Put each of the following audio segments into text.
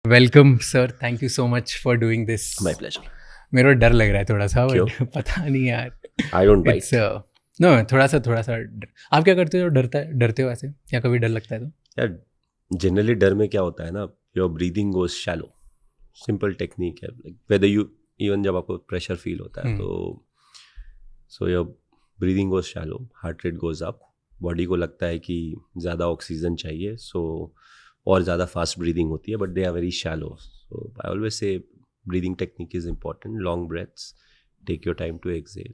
Welcome sir, thank you so much for doing this. My pleasure. मेरे को डर लग रहा है थोड़ा सा, क्यों? बट पता नहीं यार। I don't it's bite. No, थोड़ा सा आप क्या करते हो? डरते हो ऐसे, या कभी डर लगता है तो? यार जनरली डर में क्या होता है ना, your breathing goes shallow. Simple technique है, लाइक वेदर यू इवन जब आपको प्रेशर फील होता है तो so your breathing goes shallow, heart rate goes up, body को लगता है कि ज़्यादा ऑक्सीजन चाहिए, सो और ज़्यादा फास्ट ब्रीदिंग होती है, but they are very shallow. So I always say breathing technique is important, long breaths, take your time to exhale,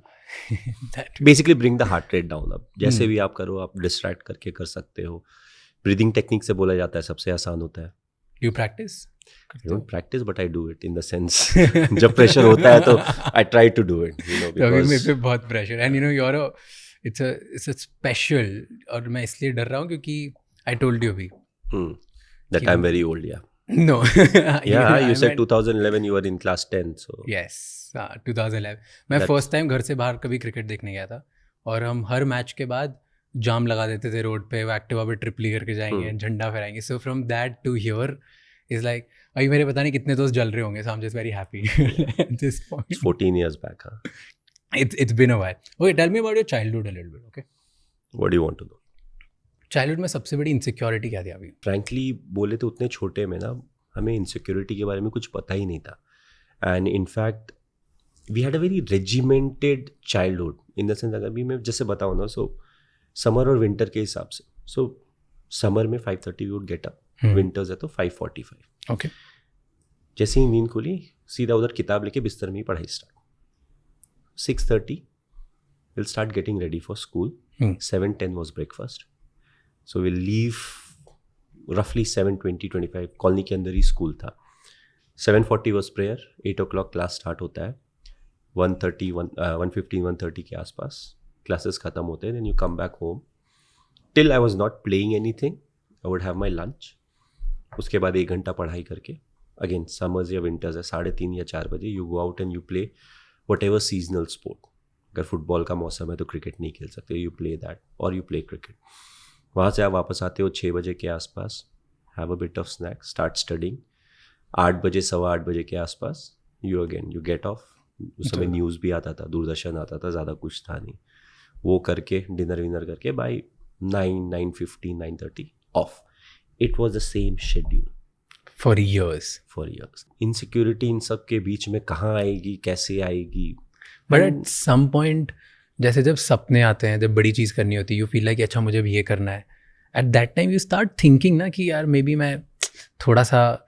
that basically bring the heart rate down. अब जैसे भी आप करो, आप डिस्ट्रैक्ट करके कर सकते हो। ब्रीदिंग टेक्निक से बोला जाता है सबसे आसान होता है। You practice I don't practice but I do it in the sense जब प्रेशर होता है तो I try to do it, you know, तो अभी मेरे बिकॉज पे बहुत pressure, and you know your it's a special. और मैं इसलिए डर रहा हूँ क्योंकि आई टोल्ड यू अभी that I am very old. Yeah no yeah you said 2011 you were in class 10, so yes, 2011 मैं That's- फर्स्ट टाइम घर से बाहर कभी क्रिकेट देखने गया था। और हम हर मैच के बाद जाम लगा देते थे रोड पे, वो एक्टिवा पे ट्रिपली करके जाएंगे, झंडा फहराएंगे। So from that to here is like, अभी मेरे पता नहीं कितने दोस्त जल रहे होंगे, so I am just very happy at this it's point. 14 years back, huh? It's been a while. Okay, tell me about your childhood a little bit, okay? What do you want to know? Childhood में सबसे बड़ी insecurity क्या थी अभी? Frankly बोले तो उतने छोटे में ना हमें इनसिक्योरिटी के बारे में कुछ पता ही नहीं था, and in fact we had a very regimented childhood in the sense. अगर भी मैं जैसे बताऊँ ना, सो समर और विंटर के हिसाब से, सो समर में 5:30 we would get up, winters है तो 5:45। ओके, जैसे ही नींद खुली सीधा उधर किताब लेके बिस्तर में ही पढ़ाई start. 6:30 will start getting ready for school. 7:10 was breakfast, so will leave रफली 7:20-25, कॉलोनी के अंदर ही स्कूल था। 7:40 was prayer, 8 o'clock class start होता है, 1:15-1:30 के आसपास क्लासेस ख़त्म होते हैं, then you come back home. Till I was not playing anything, I would have my lunch. उसके बाद 1 घंटा पढ़ाई करके, अगेन समर्स या विंटर्स है, 3:30 या 4 बजे you go out and you play what ever seasonal sport. अगर फुटबॉल का मौसम है तो क्रिकेट नहीं खेल सकते, यू प्ले दैट और यू प्ले क्रिकेट। वहाँ से आप वापस आते हो 6 बजे के आसपास, have a bit of snack, start studying. 8 बजे 8:15 के आसपास यू गेट ऑफ। उस समय न्यूज़ भी आता था, दूरदर्शन आता था, ज़्यादा कुछ था नहीं। वो करके डिनर विनर करके by 9:15-9:30 of. It was the same schedule for years. Insecurity in सब के बीच में कहाँ आएगी, कैसे आएगी? बट एट सम पॉइंट, जैसे जब सपने आते हैं, जब बड़ी चीज़ करनी होती है, यू फील लाइक अच्छा मुझे भी ये करना है। At that time you start thinking ना कि यार मे बी मैं थोड़ा सा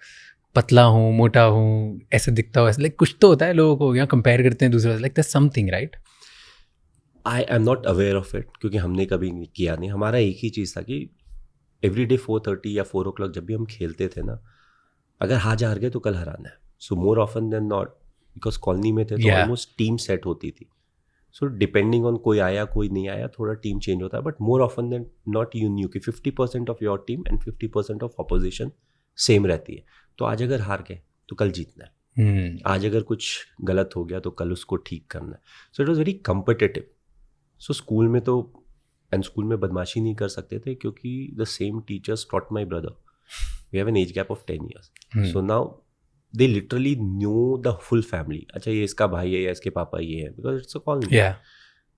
पतला हूँ, मोटा हूँ, ऐसे दिखता हूँ, ऐसे लाइक कुछ तो होता है, लोगों को यहाँ कंपेयर करते हैं दूसरे से, like that's something, right? I am not aware of it, क्योंकि हमने कभी किया नहीं। हमारा एक ही चीज़ था कि एवरी डे 4:30 या 4 o'clock जब भी हम खेलते थे ना, अगर आज हार गए तो कल हराना है। So more often than not, because colony में थे तो ऑलमोस्ट टीम सेट होती थी। सो डिपेंडिंग ऑन कोई आया कोई नहीं आया, थोड़ा टीम चेंज होता है, but more often than not you knew कि 50% of your team and 50% of opposition same रहती है। तो आज अगर हार गए तो कल जीतना है, आज अगर कुछ गलत हो गया तो कल उसको ठीक करना है। So it was very competitive. So school में तो, एंड स्कूल में बदमाशी नहीं कर सकते थे क्योंकि the same teachers taught my brother. We have an age gap of 10 years, so now they literally knew the full family. अच्छा ये इसका भाई है या इसके पापा ये है, because it's a colony.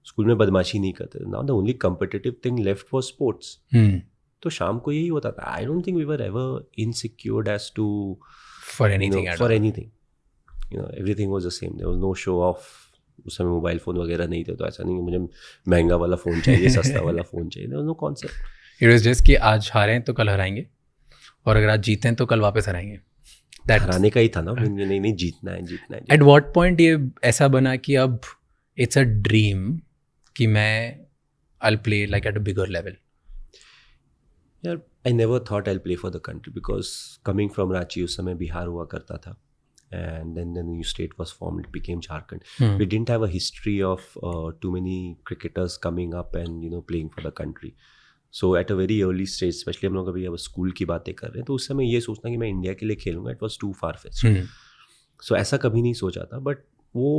School में बदमाशी नहीं करते। Now the only competitive thing left for sports. तो शाम को यही होता था। I don't think we were ever insecured as to for anything, you know, everything was the same, there was no show off. उस समय मोबाइल फ़ोन वगैरह नहीं थे, तो ऐसा नहीं कि मुझे महंगा वाला फ़ोन चाहिए, सस्ता वाला फ़ोन चाहिए, there was no concept. It was just कि आज हारें तो कल हराएंगे, और अगर आज जीतें तो कल वापस हराएंगे। हराने का ही था ना, नहीं जीतना है। एट व्हाट पॉइंट ये ऐसा बना कि अब इट्स अ ड्रीम कि मैं I play like at a bigger level? यार I never thought I play for the country, because coming from Ranchi, उस समय बिहार हुआ करता था, and then the new state was formed, it became Jharkhand. We didn't have a history of too many cricketers coming up and, you know, playing for the country. So at a very early stage, especially हम लोग अभी अब school की बातें कर रहे हैं, तो उस समय ये सोचना कि मैं इंडिया के लिए खेलूंगा, it was too far fetched. So ऐसा कभी नहीं सोचा था, बट वो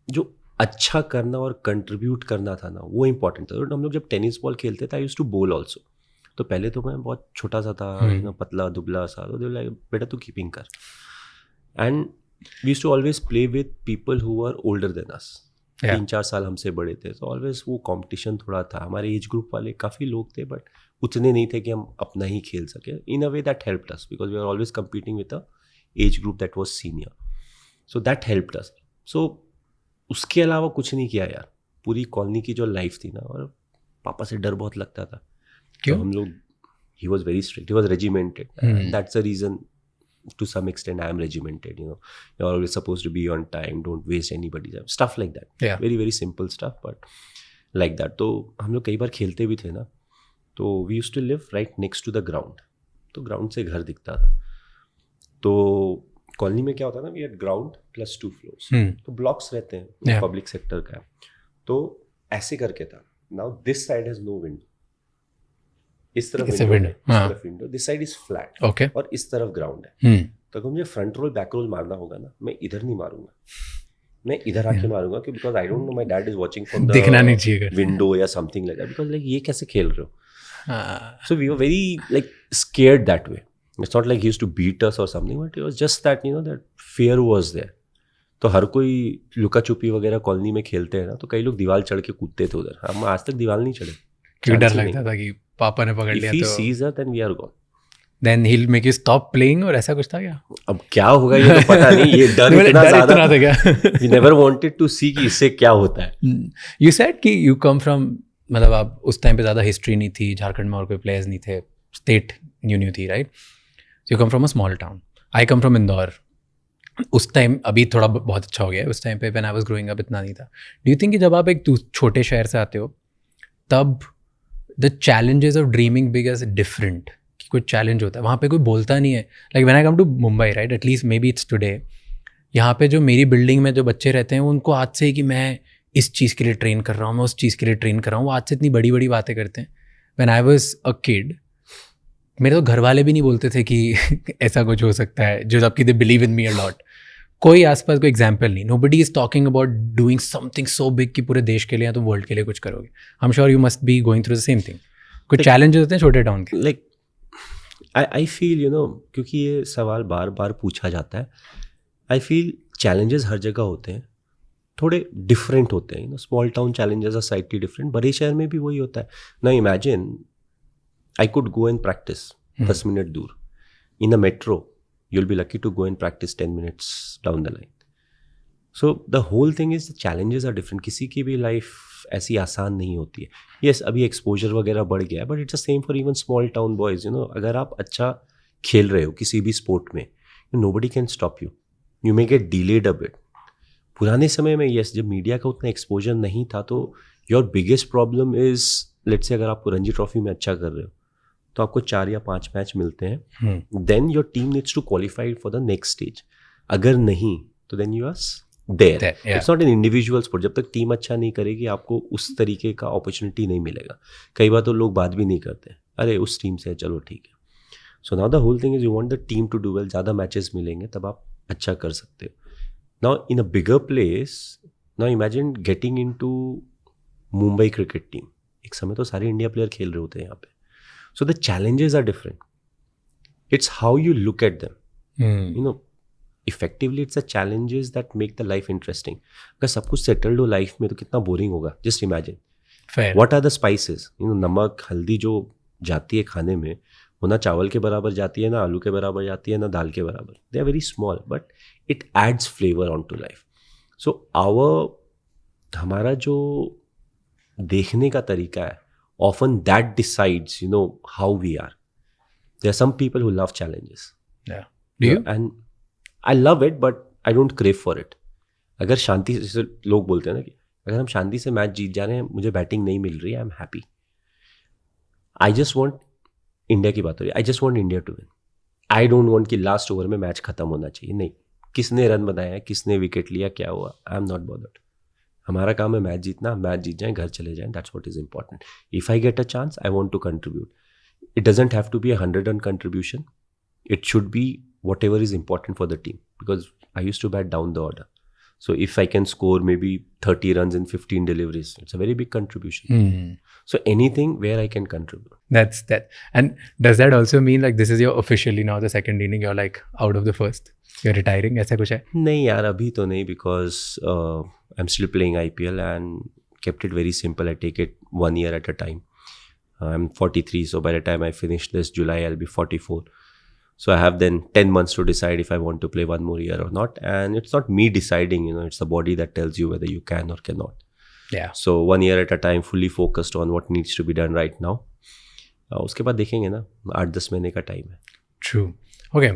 जो अच्छा करना और कंट्रीब्यूट करना था ना, वो इंपॉर्टेंट था। तो हम लोग जब टेनिस बॉल खेलते थे, आई यूज्ड टू बोल ऑल्सो, तो पहले तो मैं बहुत छोटा सा था, पतला दुबला सा, तो दे लाइक बेटा तू कीपिंग कर. And we used to always play with people who are older than us. 3-4 साल हमसे बड़े थे, तो ऑलवेज वो कंपटीशन थोड़ा था. हमारे एज ग्रुप वाले काफ़ी लोग थे, बट उतने नहीं थे कि हम अपना ही खेल सके. In a way that helped us because we are always competing with a age group that was senior. So that helped us. So उसके अलावा कुछ नहीं किया यार. पूरी कॉलोनी की जो लाइफ थी ना, और पापा से डर बहुत लगता था. क्यों? तो हम लोग, he was very strict, he was regimented. That's the reason to some extent I am regimented, you're always supposed to be on time, don't waste anybody's time, stuff like that. Very very simple stuff, but like that. तो हम लोग कई बार खेलते भी थे ना, तो we used to live right next to the ground. तो ग्राउंड से घर दिखता था. तो कॉलोनी में क्या होता था, we had ground plus 2 floors. तो ब्लॉक्स रहते हैं, पब्लिक सेक्टर का. तो ऐसे करके था. Now this side has no window. इस तरफ window, this side is flat, और इस तरफ ग्राउंड है. तो अगर मुझे फ्रंट रोल बैक रोल मारना होगा ना, मैं इधर नहीं मारूंगा, मैं इधर आके मारूंगा, क्योंकि because I don't know my dad is watching from the दिखना नहीं चाहिए विंडो या something like that. Because like ये कैसे खेल रहे हो. So we were very like scared that way. It's not like he used to beat us और something, but it was just that that fear was there. तो हर कोई लुका छुपी वगैरह कॉलोनी में खेलते हैं ना, तो कई लोग दीवार चढ़ के कूदते थे उधर. हम आज तक दीवार नहीं चढ़े, क्योंकि डर लगता था कि पापा ने पकड़ लिया. If he sees her, then we are gone. Then he'll make you stop playing, और ऐसा कुछ था क्या? अब क्या होगा ये तो पता नहीं. ये डर इतना ज़्यादा था क्या? We never wanted to see कि इससे क्या होता है. You said कि you come from, मतलब आप उस टाइम पे ज़्यादा हिस्ट्री नहीं थी, झारखंड में और कोई प्लेयर्स नहीं थे, स्टेट न्यू थी, right? So you come from a small town. I come from Indore. उस टाइम, अभी थोड़ा बहुत अच्छा हो गया है, उस टाइम पे when I was growing up इतना नहीं था. Do you think कि जब आप एक छोटे शहर से आते हो, तब the challenges of dreaming big is different, कि कोई चैलेंज होता है वहाँ पे, कोई बोलता नहीं है. Like when I come to Mumbai, right, at least maybe it's today, यहाँ पे जो मेरी बिल्डिंग में जो बच्चे रहते हैं, उनको आज से ही कि मैं इस चीज़ के लिए ट्रेन कर रहा हूँ, मैं उस चीज़ के लिए ट्रेन कर रहा हूँ, वो आज से इतनी बड़ी बड़ी बातें करते हैं. When I was a kid, मेरे तो घर वाले भी नहीं बोलते थे कि ऐसा कुछ हो सकता है, जो जबकि they believe in me a lot. कोई आसपास कोई एग्जाम्पल नहीं. Nobody is talking about doing something so big कि पूरे देश के लिए या तो वर्ल्ड के लिए कुछ करोगे. I am sure you must be going through the same thing. कुछ चैलेंजेस होते हैं छोटे टाउन के. लाइक आई फील क्योंकि ये सवाल बार बार पूछा जाता है, आई फील चैलेंजेस हर जगह होते हैं, थोड़े डिफरेंट होते हैं. Small town challenges are slightly different. बड़े शहर में भी वही होता है ना. Imagine I could go and practice 10 minute दूर. In a metro you'll be lucky to go and practice 10 minutes down the line. So the whole thing is the challenges are different. किसी की भी लाइफ ऐसी आसान नहीं होती है. Yes, अभी एक्सपोजर वगैरह बढ़ गया है, but it's the same for even small town boys. अगर आप अच्छा खेल रहे हो किसी भी स्पोर्ट में, nobody can stop you. You may get delayed a bit. पुराने समय में yes, जब मीडिया का उतना एक्सपोजर नहीं था, तो your biggest problem is, let's say अगर आप रणजी ट्रॉफी में अच्छा कर रहे हो, तो आपको 4 या 5 मैच मिलते हैं. Then your team needs to qualify for the next stage. अगर नहीं तो then you are there. It's not an individual sport. जब तक टीम अच्छा नहीं करेगी, आपको उस तरीके का अपॉर्चुनिटी नहीं मिलेगा. कई बार तो लोग बात भी नहीं करते, अरे उस टीम से चलो ठीक है. So now the whole thing is you want the team to do well. ज़्यादा मैचेस मिलेंगे तब आप अच्छा कर सकते हो. Now in a bigger place, now imagine getting in to Mumbai cricket team. एक समय तो सारे इंडिया प्लेयर खेल रहे होते हैं यहाँ पे. So the challenges are different. It's how you look at them. Effectively it's the challenges that make the life interesting. अगर सब कुछ settled हो लाइफ में, तो कितना बोरिंग होगा. Just imagine. Fair. What are the spices? नमक हल्दी जो जाती है खाने में, वो ना चावल के बराबर जाती है, ना आलू के बराबर जाती है, ना दाल के बराबर. They are very small, but it adds flavor onto life. So हमारा जो देखने का तरीका है, often that decides how we are. There are some people who love challenges. Yeah. Do you? And I love it, but I don't crave for it. अगर शांति से, जैसे लोग बोलते हैं ना कि अगर हम शांति से मैच जीत जा रहे हैं, मुझे बैटिंग नहीं मिल रही है, I am happy. I just want, India की बात हो रही है, I just want India to win. I don't want कि लास्ट ओवर में मैच खत्म होना चाहिए. नहीं, किसने रन बनाया, किसने विकेट लिया, क्या हुआ, आई एम नॉट बॉदर्ड. हमारा काम है मैच जीतना. मैच जीत जाए, घर चले जाएं. That's what is important. If I get a chance, I want to contribute. It doesn't have to be 100 run contribution. It should be whatever is important for the team, because I used to bat down the order. So if I can score maybe 30 runs in 15 deliveries, it's a very big contribution. Hmm. So anything where I can contribute. That's that. And does that also mean like this is your officially now the second inning, you're like out of the first? You're retiring? ऐसा कुछ है? नहीं यार, अभी तो नहीं, because I'm still playing IPL and kept it very simple. I take it 1 year at a time. I'm 43, so by the time I finish this July, I'll be 44. So I have then 10 months to decide if I want to play one more year or not. And it's not me deciding, you know, it's the body that tells you whether you can or cannot. Yeah. So 1 year at a time, fully focused on what needs to be done right now. उसके बाद देखेंगे ना, 8-10 महीने का time है. True. Okay.